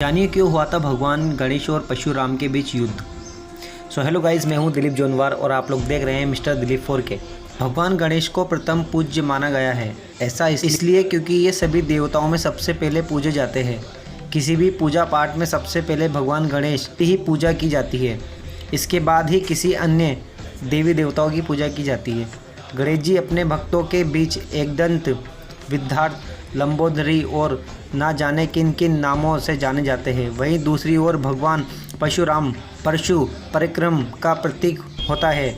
जानिए क्यों हुआ था भगवान गणेश और परशुराम के बीच युद्ध। हेलो गाइस, मैं हूं दिलीप जोनवार और आप लोग देख रहे हैं मिस्टर दिलीप 4K। भगवान गणेश को प्रथम पूज्य माना गया है। ऐसा इसलिए क्योंकि ये सभी देवताओं में सबसे पहले पूजे जाते हैं। किसी भी पूजा पाठ में सबसे पहले भगवान गणेश की ही पूजा की जाती है। इसके बाद ही किसी अन्य देवी देवताओं की पूजा की जाती है। गणेश जी अपने भक्तों के बीच एकदंत, विद्यार्थ, लंबोदरी और ना जाने किन किन नामों से जाने जाते हैं। वहीं दूसरी ओर भगवान परशुराम परशु पराक्रम का प्रतीक होता है।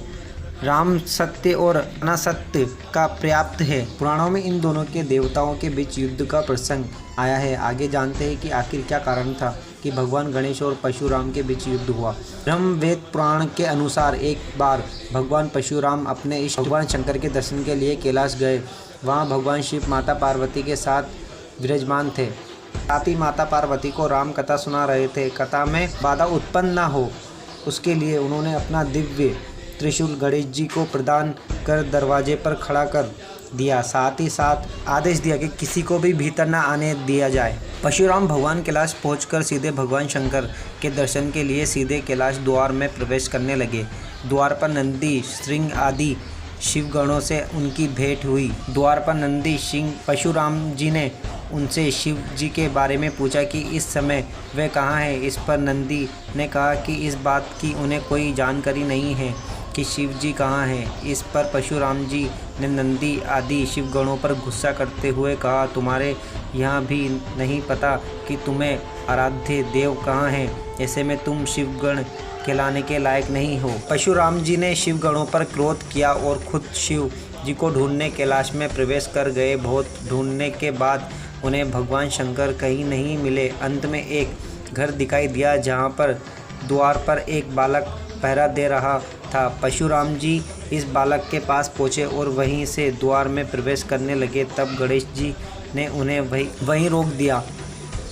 राम सत्य और अनासत्य का पर्याप्त है। पुराणों में इन दोनों के देवताओं के बीच युद्ध का प्रसंग आया है। आगे जानते हैं कि आखिर क्या कारण था कि भगवान गणेश और परशुराम के बीच युद्ध हुआ। ब्रह्मवेद पुराण के अनुसार एक बार भगवान परशुराम अपने इष्ट भगवान शंकर के दर्शन के लिए कैलाश गए। वहाँ भगवान शिव माता पार्वती के साथ विराजमान थे। साथ ही माता पार्वती को राम कथा सुना रहे थे। कथा में बाधा उत्पन्न न हो उसके लिए उन्होंने अपना दिव्य त्रिशूल गणेश जी को प्रदान कर दरवाजे पर खड़ा कर दिया। साथ ही साथ आदेश दिया कि किसी को भी भीतर न आने दिया जाए। परशुराम भगवान कैलाश पहुंचकर सीधे भगवान शंकर के दर्शन के लिए सीधे कैलाश द्वार में प्रवेश करने लगे। द्वार पर नंदी, श्रृंग आदि शिवगणों से उनकी भेंट हुई। द्वार पर नंदी सिंह परशुराम जी ने उनसे शिव जी के बारे में पूछा कि इस समय वे कहाँ हैं। इस पर नंदी ने कहा कि इस बात की उन्हें कोई जानकारी नहीं है कि शिव जी कहाँ हैं। इस पर परशुराम जी ने नंदी आदि शिवगणों पर गुस्सा करते हुए कहा, तुम्हारे यहाँ भी नहीं पता कि तुम्हें आराध्य देव कहाँ हैं। ऐसे में तुम शिवगण कहलाने के लायक नहीं हो। परशुराम जी ने शिवगणों पर क्रोध किया और खुद शिव जी को ढूंढने कैलाश में प्रवेश कर गए। बहुत ढूंढने के बाद उन्हें भगवान शंकर कहीं नहीं मिले। अंत में एक घर दिखाई दिया जहाँ पर द्वार पर एक बालक पहरा दे रहा था। परशुराम जी इस बालक के पास पहुँचे और वहीं से द्वार में प्रवेश करने लगे। तब गणेश जी ने उन्हें वहीं रोक दिया।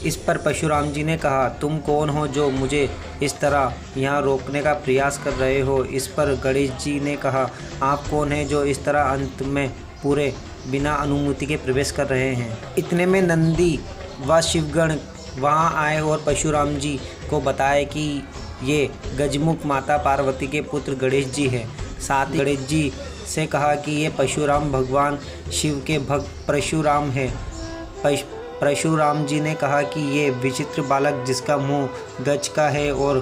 इस पर परशुराम जी ने कहा, तुम कौन हो जो मुझे इस तरह यहाँ रोकने का प्रयास कर रहे हो। इस पर गणेश जी ने कहा, आप कौन हैं जो इस तरह अंत में पूरे बिना अनुमति के प्रवेश कर रहे हैं। इतने में नंदी व शिवगण वहाँ आए और परशुराम जी को बताया कि ये गजमुख माता पार्वती के पुत्र गणेश जी हैं। साथ ही गणेश जी से कहा कि ये परशुराम भगवान शिव के भक्त परशुराम हैं। परशुराम जी ने कहा कि ये विचित्र बालक जिसका मुंह गज का है और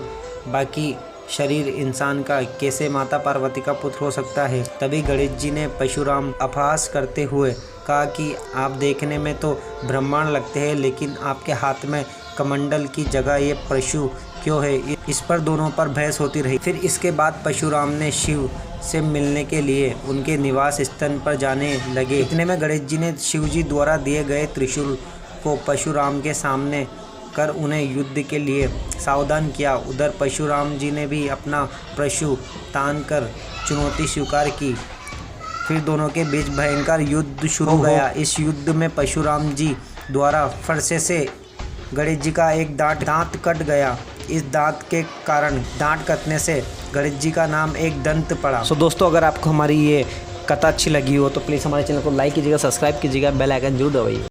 बाकी शरीर इंसान का कैसे माता पार्वती का पुत्र हो सकता है। तभी गणेश जी ने परशुराम अपहास करते हुए कहा कि आप देखने में तो ब्रह्मांड लगते हैं, लेकिन आपके हाथ में कमंडल की जगह ये परशु क्यों है। इस पर दोनों पर बहस होती रही। फिर इसके बाद परशुराम ने शिव से मिलने के लिए उनके निवास स्थान पर जाने लगे। इतने में गणेश जी ने शिव जी द्वारा दिए गए त्रिशूल को परशुराम के सामने कर उन्हें युद्ध के लिए सावधान किया। उधर परशुराम जी ने भी अपना परशु तान कर चुनौती स्वीकार की। फिर दोनों के बीच भयंकर युद्ध शुरू हो गया। इस युद्ध में परशुराम जी द्वारा फरसे से गणेश जी का एक दांत कट गया। इस दांत के कारण दांत कटने से गणेश जी का नाम एक दंत पड़ा। दोस्तों, अगर आपको हमारी ये कथा अच्छी लगी हो तो प्लीज़ हमारे चैनल को लाइक कीजिएगा, सब्सक्राइब कीजिएगा, बेल आइकन जरूर दबाइए।